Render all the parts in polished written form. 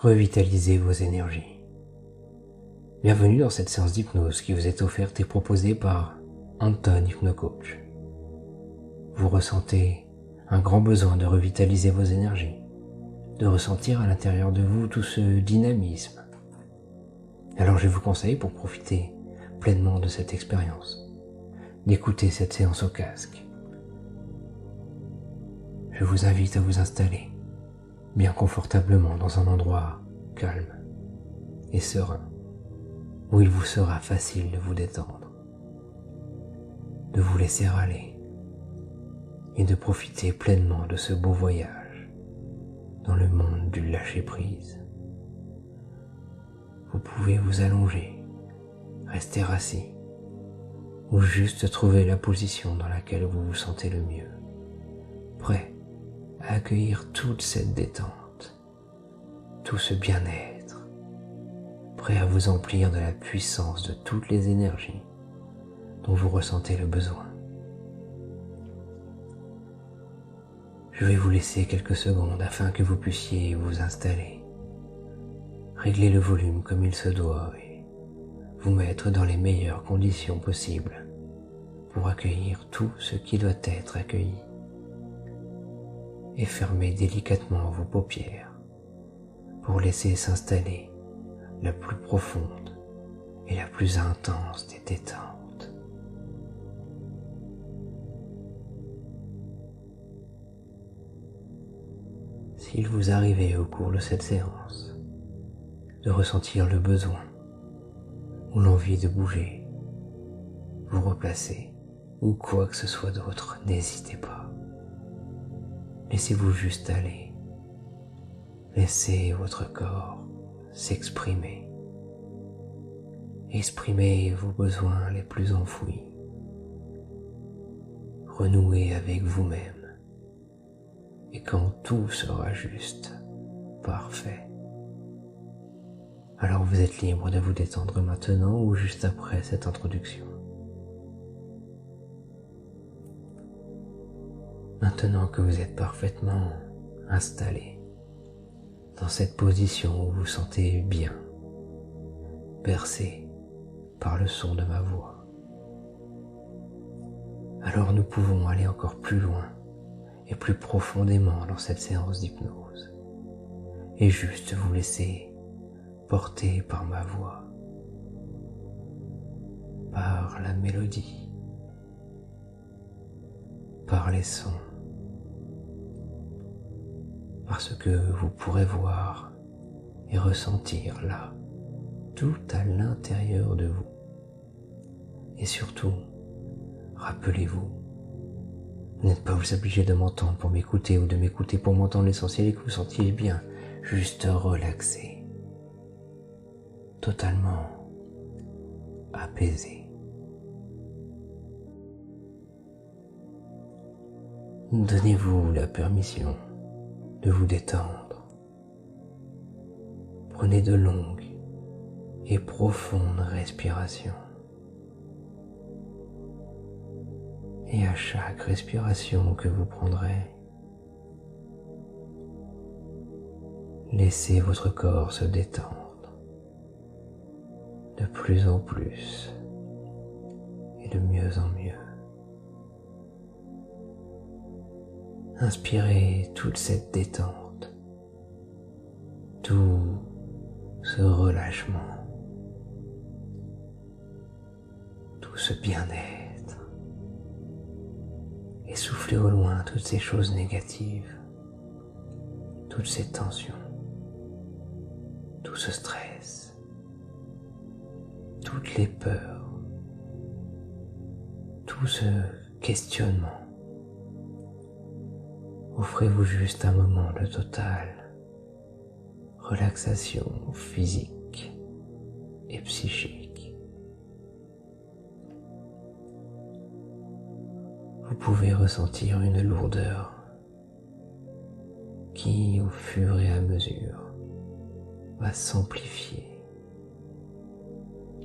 revitalisez vos énergies. Bienvenue dans cette séance d'hypnose qui vous est offerte et proposée par Anton Hypnocoach. Vous ressentez un grand besoin de revitaliser vos énergies, de ressentir à l'intérieur de vous tout ce dynamisme. Alors je vous conseille, pour profiter pleinement de cette expérience, d'écouter cette séance au casque. Je vous invite à vous installer bien confortablement dans un endroit calme et serein, où il vous sera facile de vous détendre, de vous laisser aller et de profiter pleinement de ce beau voyage dans le monde du lâcher-prise. Vous pouvez vous allonger, rester assis, ou juste trouver la position dans laquelle vous vous sentez le mieux, prêt à accueillir toute cette détente, tout ce bien-être, prêt à vous emplir de la puissance de toutes les énergies dont vous ressentez le besoin. Je vais vous laisser quelques secondes afin que vous puissiez vous installer, régler le volume comme il se doit et vous mettre dans les meilleures conditions possibles pour accueillir tout ce qui doit être accueilli. Et fermez délicatement vos paupières pour laisser s'installer la plus profonde et la plus intense des détentes. S'il vous arrivait au cours de cette séance de ressentir le besoin ou l'envie de bouger, vous replacer ou quoi que ce soit d'autre, n'hésitez pas. Laissez-vous juste aller. Laissez votre corps s'exprimer. Exprimez vos besoins les plus enfouis. Renouez avec vous-même. Et quand tout sera juste, parfait, alors vous êtes libre de vous détendre maintenant ou juste après cette introduction. Maintenant que vous êtes parfaitement installé dans cette position où vous vous sentez bien, bercé par le son de ma voix, alors nous pouvons aller encore plus loin et plus profondément dans cette séance d'hypnose et juste vous laisser porter par ma voix, par la mélodie, par les sons, parce que vous pourrez voir et ressentir là, tout à l'intérieur de vous. Et surtout, rappelez-vous, vous n'êtes pas obligé de m'entendre pour m'écouter ou de m'écouter pour m'entendre. L'essentiel est que vous sentiez bien, juste relaxé, totalement apaisé. Donnez-vous la permission de vous détendre. Prenez de longues et profondes respirations. Et à chaque respiration que vous prendrez, laissez votre corps se détendre de plus en plus et de mieux en mieux. Inspirez toute cette détente, tout ce relâchement, tout ce bien-être, et soufflez au loin toutes ces choses négatives, toutes ces tensions, tout ce stress, toutes les peurs, tout ce questionnement. Offrez-vous juste un moment de totale relaxation physique et psychique. Vous pouvez ressentir une lourdeur qui, au fur et à mesure, va s'amplifier,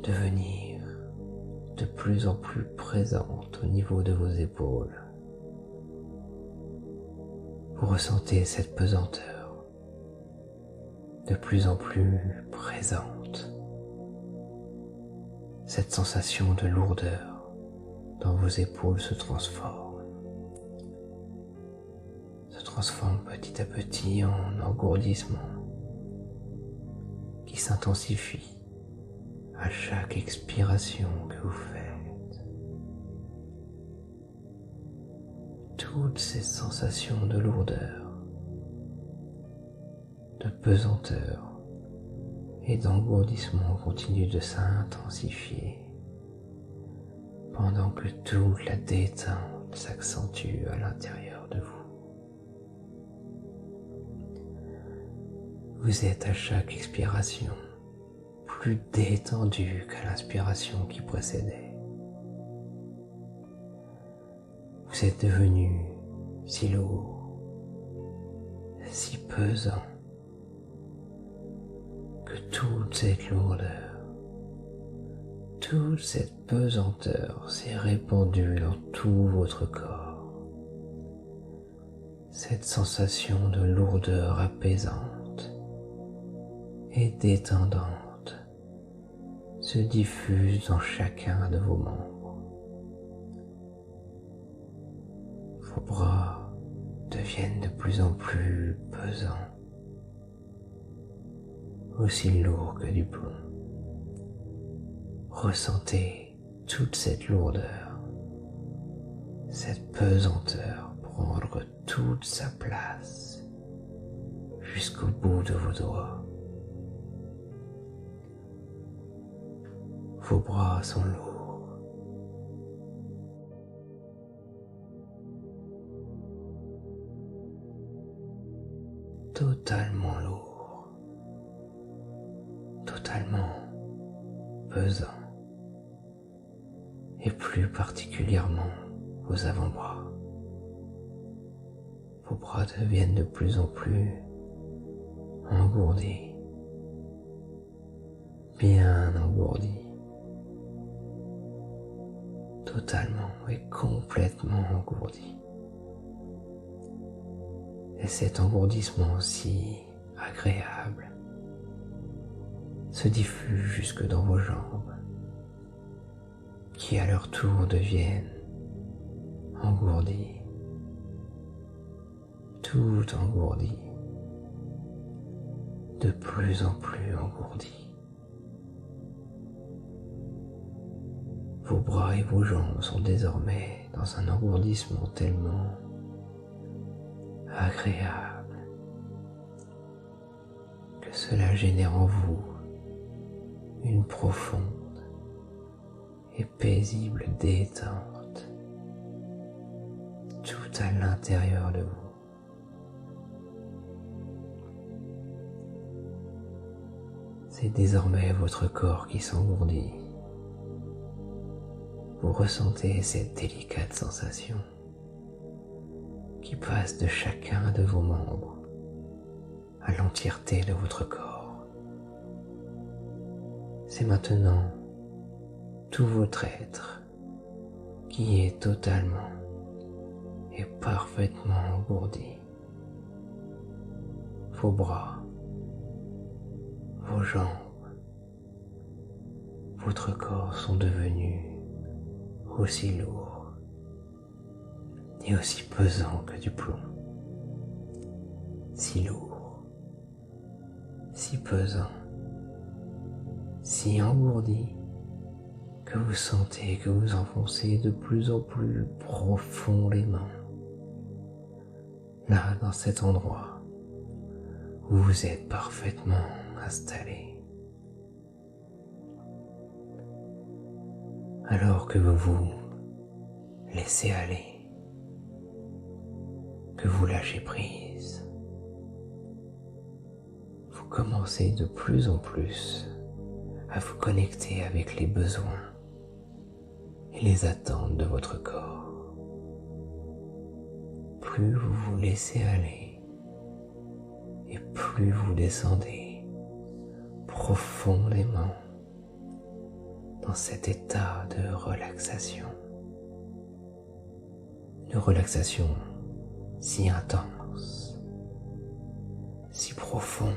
devenir de plus en plus présente au niveau de vos épaules. Vous ressentez cette pesanteur de plus en plus présente. Cette sensation de lourdeur dans vos épaules se transforme petit à petit en engourdissement qui s'intensifie à chaque expiration que vous faites. Toutes ces sensations de lourdeur, de pesanteur et d'engourdissement continuent de s'intensifier pendant que toute la détente s'accentue à l'intérieur de vous. Vous êtes à chaque expiration plus détendu qu'à l'inspiration qui précédait. Vous êtes devenu si lourd, si pesant, que toute cette lourdeur, toute cette pesanteur s'est répandue dans tout votre corps. Cette sensation de lourdeur apaisante et détendante se diffuse dans chacun de vos membres. Vos bras deviennent de plus en plus pesants, aussi lourds que du plomb. Ressentez toute cette lourdeur, cette pesanteur prendre toute sa place jusqu'au bout de vos doigts. Vos bras sont lourds. Totalement lourds. Totalement pesants. Et plus particulièrement vos avant-bras. Vos bras deviennent de plus en plus engourdis. Bien engourdis. Totalement et complètement engourdi. Et cet engourdissement si agréable se diffuse jusque dans vos jambes, qui à leur tour deviennent engourdies, tout engourdies, de plus en plus engourdies. Vos bras et vos jambes sont désormais dans un engourdissement tellement agréable que cela génère en vous une profonde et paisible détente tout à l'intérieur de vous. C'est désormais votre corps qui s'engourdit. Vous ressentez cette délicate sensation qui passe de chacun de vos membres à l'entièreté de votre corps. C'est maintenant tout votre être qui est totalement et parfaitement engourdi. Vos bras, vos jambes, votre corps sont devenus aussi lourd et aussi pesant que du plomb. Si lourd, si pesant, si engourdi que vous sentez que vous enfoncez de plus en plus profondément là dans cet endroit où vous êtes parfaitement installé. Alors que vous vous laissez aller, que vous lâchez prise, vous commencez de plus en plus à vous connecter avec les besoins et les attentes de votre corps. Plus vous vous laissez aller et plus vous descendez profondément dans cet état de relaxation. Une relaxation si intense, si profonde,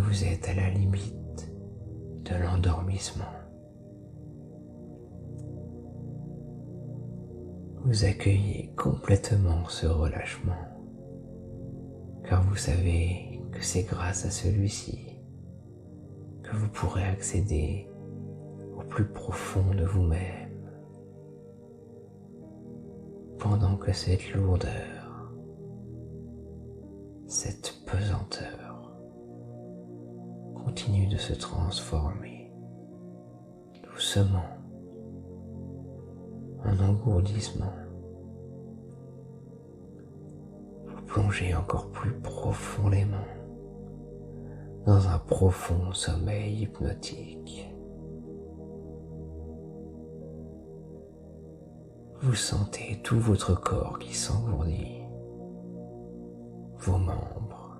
vous êtes à la limite de l'endormissement. Vous accueillez complètement ce relâchement, car vous savez que c'est grâce à celui-ci que vous pourrez accéder au plus profond de vous-même, pendant que cette lourdeur, cette pesanteur continue de se transformer doucement en engourdissement. Vous plongez encore plus profondément dans un profond sommeil hypnotique. Vous sentez tout votre corps qui s'engourdit, vos membres,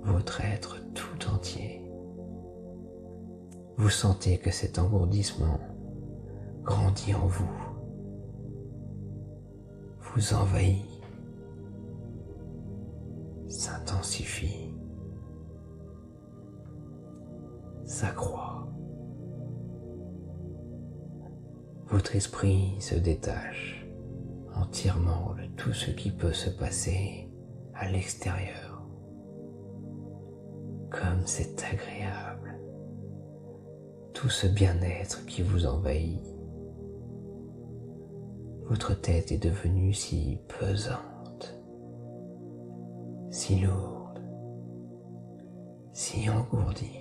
votre être tout entier. Vous sentez que cet engourdissement grandit en vous, vous envahit, s'intensifie, s'accroît. Votre esprit se détache entièrement de tout ce qui peut se passer à l'extérieur. Comme c'est agréable, tout ce bien-être qui vous envahit. Votre tête est devenue si pesante, si lourde, si engourdie,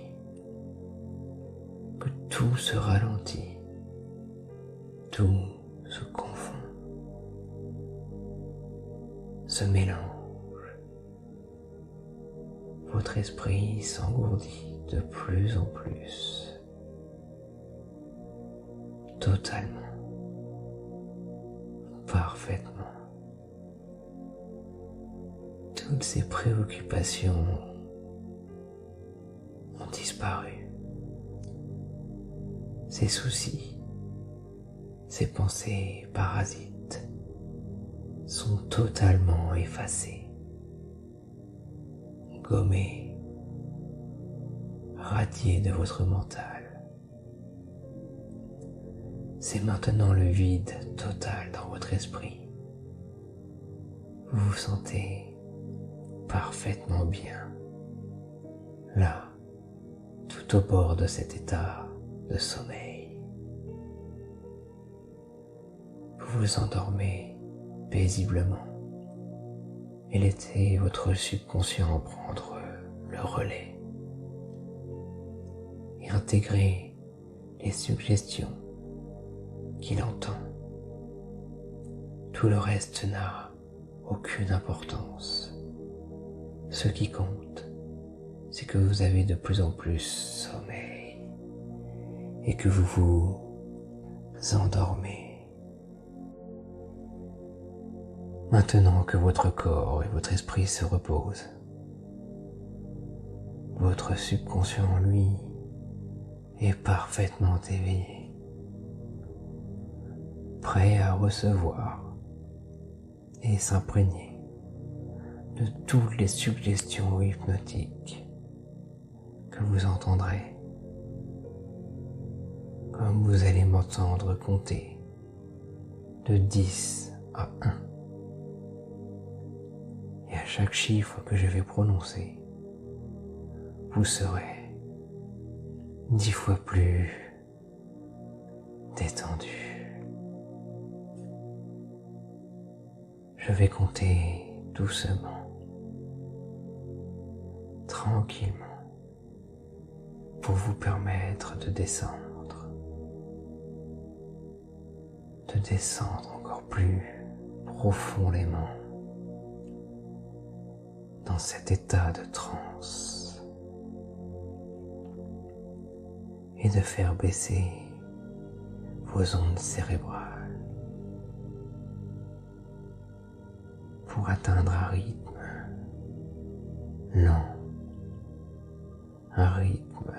que tout se ralentit, tout se confond, se mélange. Votre esprit s'engourdit de plus en plus, totalement, parfaitement. Toutes ces préoccupations ont disparu. Ces soucis, ces pensées parasites sont totalement effacées, gommées, radiées de votre mental. C'est maintenant le vide total dans votre esprit. Vous vous sentez parfaitement bien, là, tout au bord de cet état de sommeil. Vous vous endormez paisiblement et laissez votre subconscient prendre le relais et intégrer les suggestions qu'il entend. Tout le reste n'a aucune importance. Ce qui compte, c'est que vous avez de plus en plus sommeil et que vous vous endormez. Maintenant que votre corps et votre esprit se reposent, votre subconscient, lui, est parfaitement éveillé, prêt à recevoir et s'imprégner de toutes les suggestions hypnotiques que vous entendrez, comme vous allez m'entendre compter de 10 à 1. Et à chaque chiffre que je vais prononcer, vous serez 10 fois plus détendu. Je vais compter doucement, tranquillement, pour vous permettre de descendre encore plus profondément dans cet état de transe et de faire baisser vos ondes cérébrales pour atteindre un rythme lent, un rythme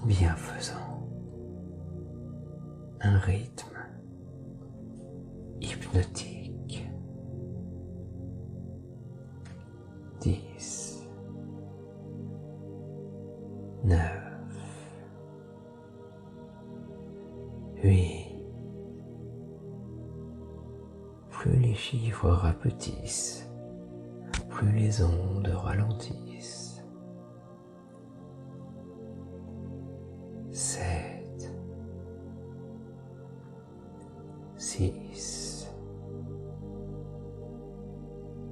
bienfaisant, un rythme hypnotique. 10, chiffres rapetissent, plus les ondes ralentissent. 7, 6,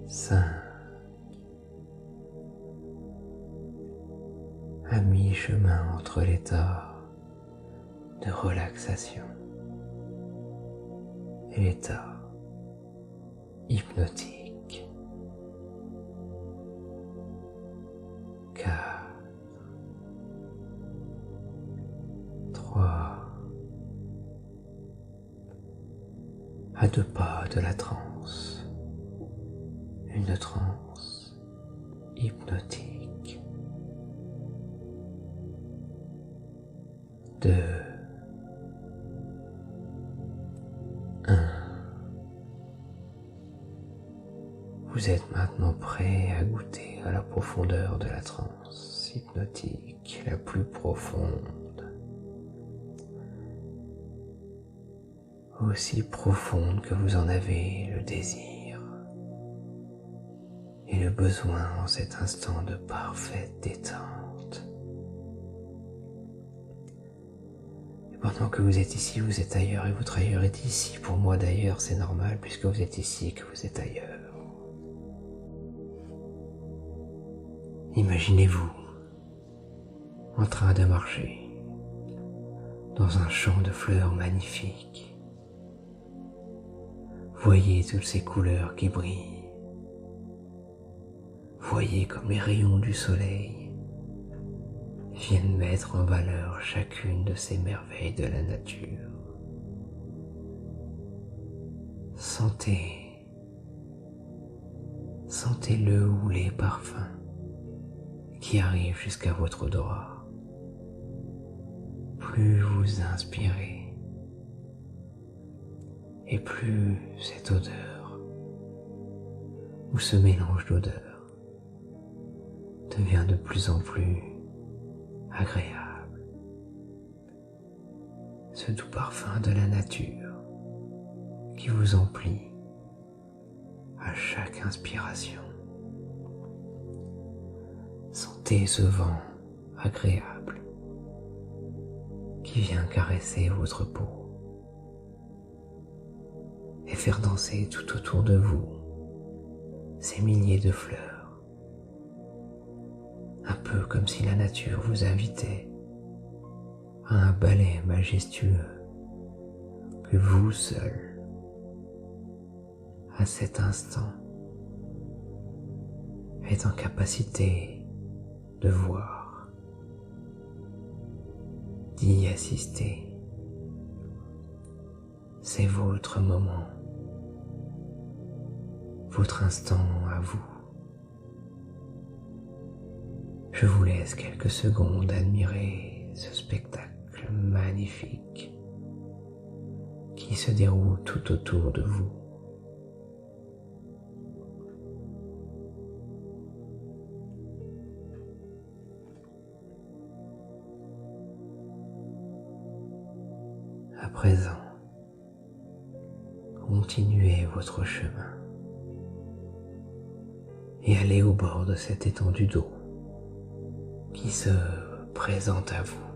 5. À mi-chemin entre l'état de relaxation et l'état hypnotique. 4, 3, à 2 pas de la transe, une transe hypnotique. 2, 1. Vous êtes maintenant prêt à goûter à la profondeur de la transe hypnotique la plus profonde, aussi profonde que vous en avez le désir et le besoin en cet instant de parfaite détente. Et pendant que vous êtes ici, vous êtes ailleurs et votre ailleurs est ici. Pour moi d'ailleurs, c'est normal puisque vous êtes ici que vous êtes ailleurs. Imaginez-vous en train de marcher dans un champ de fleurs magnifiques. Voyez toutes ces couleurs qui brillent. Voyez comme les rayons du soleil viennent mettre en valeur chacune de ces merveilles de la nature. Sentez le ou les parfums qui arrivent jusqu'à votre odorat. Plus vous inspirez, et plus cette odeur, ou ce mélange d'odeurs, devient de plus en plus agréable. Ce doux parfum de la nature qui vous emplit à chaque inspiration. Sentez ce vent agréable qui vient caresser votre peau et faire danser tout autour de vous ces milliers de fleurs, un peu comme si la nature vous invitait à un ballet majestueux que vous seul, à cet instant, êtes en capacité de voir, d'y assister. C'est votre moment, votre instant à vous. Je vous laisse quelques secondes admirer ce spectacle magnifique qui se déroule tout autour de vous. À présent, continuez votre chemin et allez au bord de cette étendue d'eau qui se présente à vous.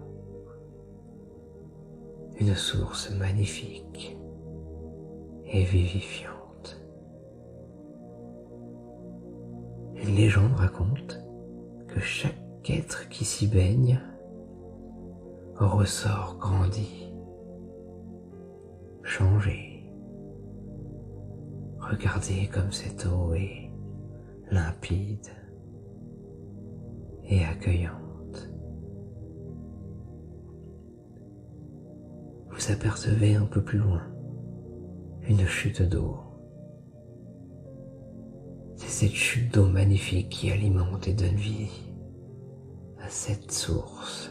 Une source magnifique et vivifiante. Une légende raconte que chaque être qui s'y baigne ressort grandi, changé. Regardez comme cette eau est limpide et accueillante. Vous apercevez un peu plus loin une chute d'eau. C'est cette chute d'eau magnifique qui alimente et donne vie à cette source.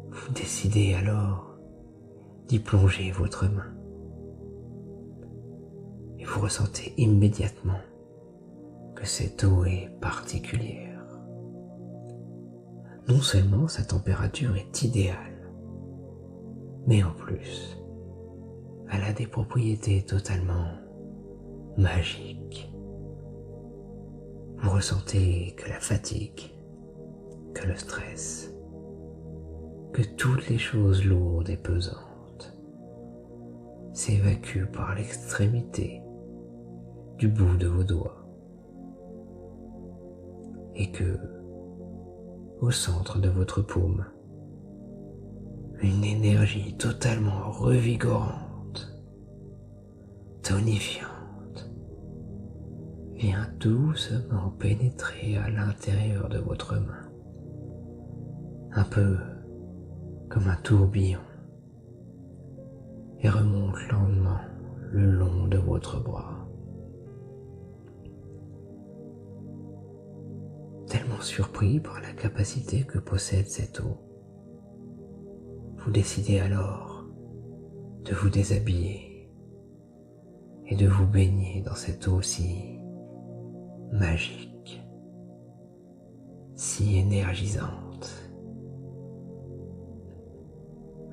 Vous décidez alors d'y plonger votre main et vous ressentez immédiatement que cette eau est particulière. Non seulement sa température est idéale, mais en plus, elle a des propriétés totalement magiques. Vous ressentez que la fatigue, que le stress, que toutes les choses lourdes et pesantes s'évacuent par l'extrémité du bout de vos doigts et que, au centre de votre paume, une énergie totalement revigorante, tonifiante, vient doucement pénétrer à l'intérieur de votre main, un peu comme un tourbillon, et remonte lentement le long de votre bras. Tellement surpris par la capacité que possède cette eau, vous décidez alors de vous déshabiller et de vous baigner dans cette eau si magique, si énergisante.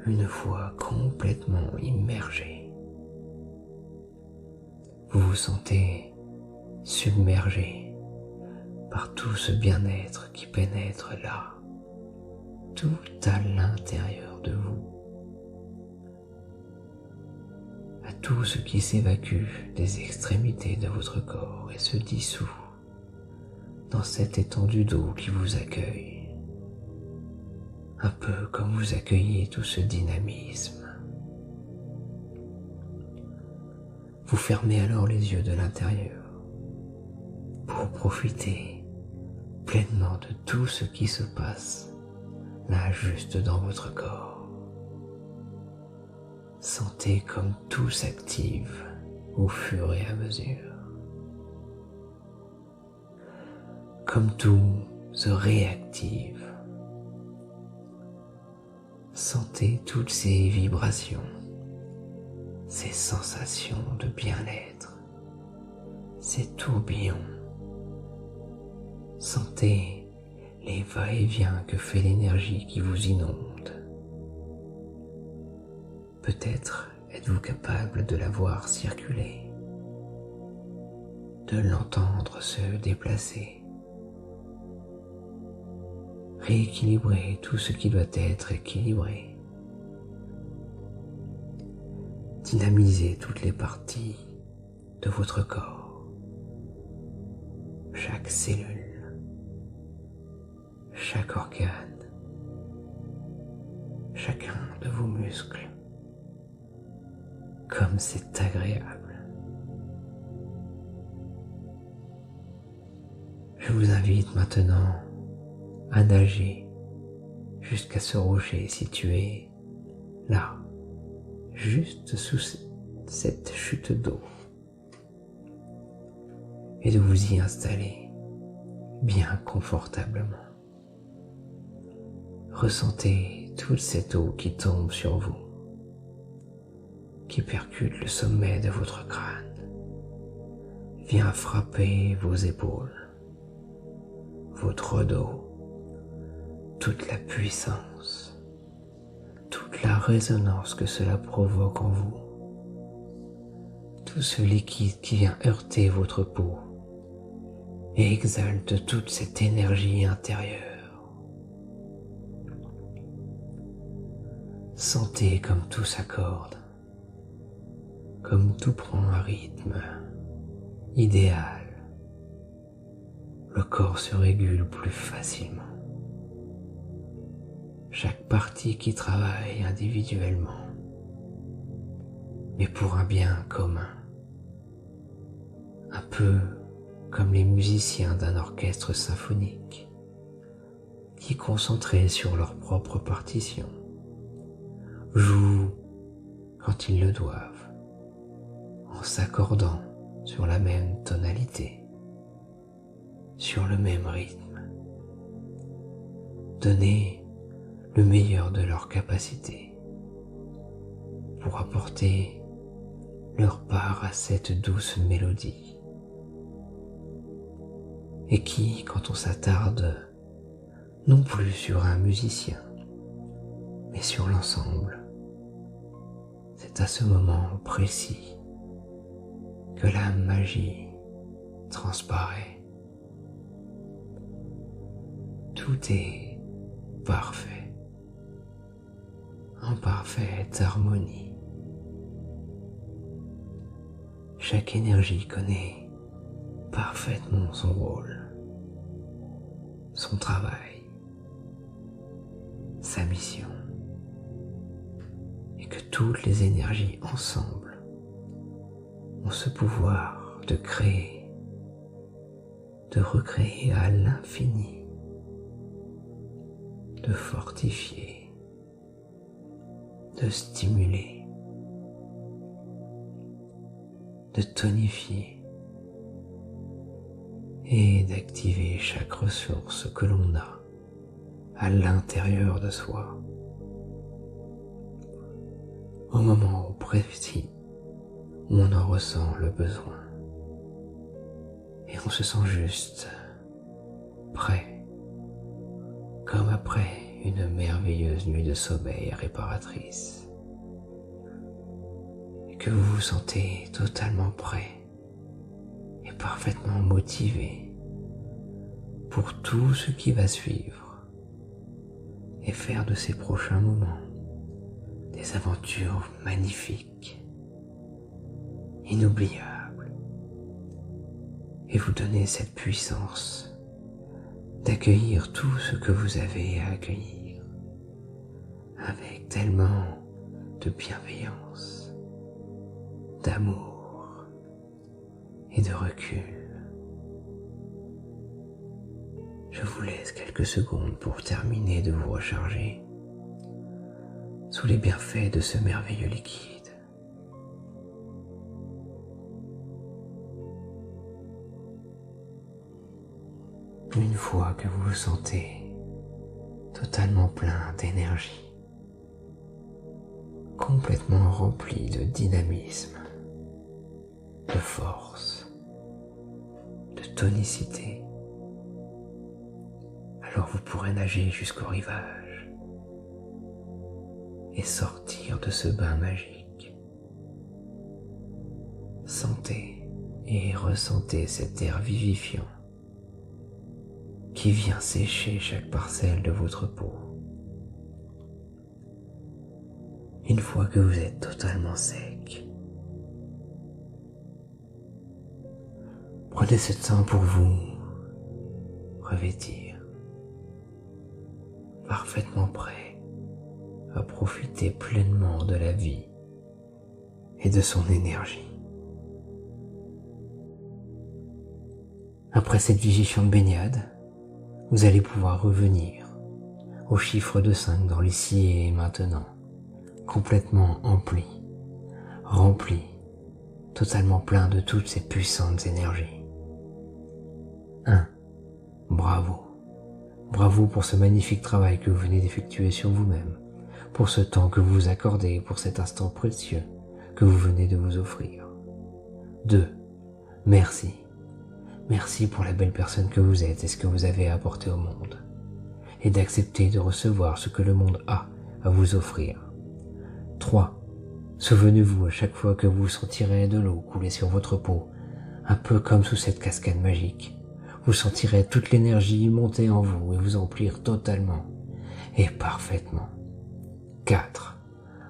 Une fois complètement immergé, vous vous sentez submergé par tout ce bien-être qui pénètre là, tout à l'intérieur de vous, à tout ce qui s'évacue des extrémités de votre corps et se dissout dans cette étendue d'eau qui vous accueille, un peu comme vous accueillez tout ce dynamisme. Vous fermez alors les yeux de l'intérieur pour profiter pleinement de tout ce qui se passe là juste dans votre corps. Sentez comme tout s'active au fur et à mesure, comme tout se réactive. Sentez toutes ces vibrations, ces sensations de bien-être, ces tourbillons. Sentez les va-et-vient que fait l'énergie qui vous inonde. Peut-être êtes-vous capable de la voir circuler, de l'entendre se déplacer. Rééquilibrer tout ce qui doit être équilibré. Dynamiser toutes les parties de votre corps, chaque cellule, chaque organe, chacun de vos muscles. Comme c'est agréable. Je vous invite maintenant à nager jusqu'à ce rocher situé là, juste sous cette chute d'eau, et de vous y installer bien confortablement. Ressentez toute cette eau qui tombe sur vous, qui percute le sommet de votre crâne, vient frapper vos épaules, votre dos, toute la puissance, toute la résonance que cela provoque en vous, tout ce liquide qui vient heurter votre peau et exalte toute cette énergie intérieure. Sentez comme tout s'accorde, comme tout prend un rythme idéal. Le corps se régule plus facilement. Chaque partie qui travaille individuellement, mais pour un bien commun. Un peu comme les musiciens d'un orchestre symphonique, qui, concentrés sur leur propre partition, jouent quand ils le doivent, en s'accordant sur la même tonalité, sur le même rythme. Donnez le meilleur de leur capacité pour apporter leur part à cette douce mélodie, et qui, quand on s'attarde non plus sur un musicien, mais sur l'ensemble, C'est à ce moment précis que la magie transparaît. Tout est parfait, en parfaite harmonie. Chaque énergie connaît parfaitement son rôle, son travail, sa mission, et que toutes les énergies ensemble ont ce pouvoir de créer, de recréer à l'infini, de fortifier, de stimuler, de tonifier et d'activer chaque ressource que l'on a à l'intérieur de soi. Au moment précis où on en ressent le besoin et on se sent juste prêt, comme après une merveilleuse nuit de sommeil réparatrice, et que vous vous sentez totalement prêt et parfaitement motivé pour tout ce qui va suivre et faire de ces prochains moments des aventures magnifiques, inoubliables, et vous donner cette puissance d'accueillir tout ce que vous avez à accueillir avec tellement de bienveillance, d'amour et de recul. Je vous laisse quelques secondes pour terminer de vous recharger sous les bienfaits de ce merveilleux liquide. Une fois que vous vous sentez totalement plein d'énergie, complètement rempli de dynamisme, de force, de tonicité, alors vous pourrez nager jusqu'au rivage et sortir de ce bain magique. Sentez et ressentez cet air vivifiant qui vient sécher chaque parcelle de votre peau. Une fois que vous êtes totalement sec, prenez ce temps pour vous revêtir, parfaitement prêt à profiter pleinement de la vie et de son énergie. Après cette vivifiante baignade, vous allez pouvoir revenir au chiffre de 5 dans l'ici et maintenant, complètement empli, rempli, totalement plein de toutes ces puissantes énergies. 1. Bravo. Bravo pour ce magnifique travail que vous venez d'effectuer sur vous-même, pour ce temps que vous vous accordez, pour cet instant précieux que vous venez de vous offrir. 2. Merci. Merci pour la belle personne que vous êtes et ce que vous avez à apporter au monde, et d'accepter de recevoir ce que le monde a à vous offrir. 3. Souvenez-vous à chaque fois que vous sentirez de l'eau couler sur votre peau, un peu comme sous cette cascade magique, vous sentirez toute l'énergie monter en vous et vous emplir totalement et parfaitement. 4.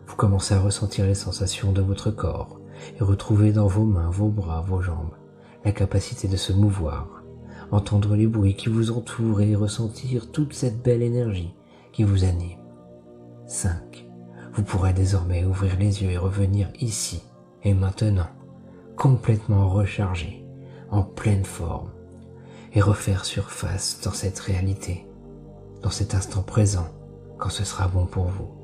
Vous commencez à ressentir les sensations de votre corps et retrouver dans vos mains, vos bras, vos jambes la capacité de se mouvoir, entendre les bruits qui vous entourent et ressentir toute cette belle énergie qui vous anime. 5. Vous pourrez désormais ouvrir les yeux et revenir ici et maintenant, complètement rechargé, en pleine forme, et refaire surface dans cette réalité, dans cet instant présent, quand ce sera bon pour vous.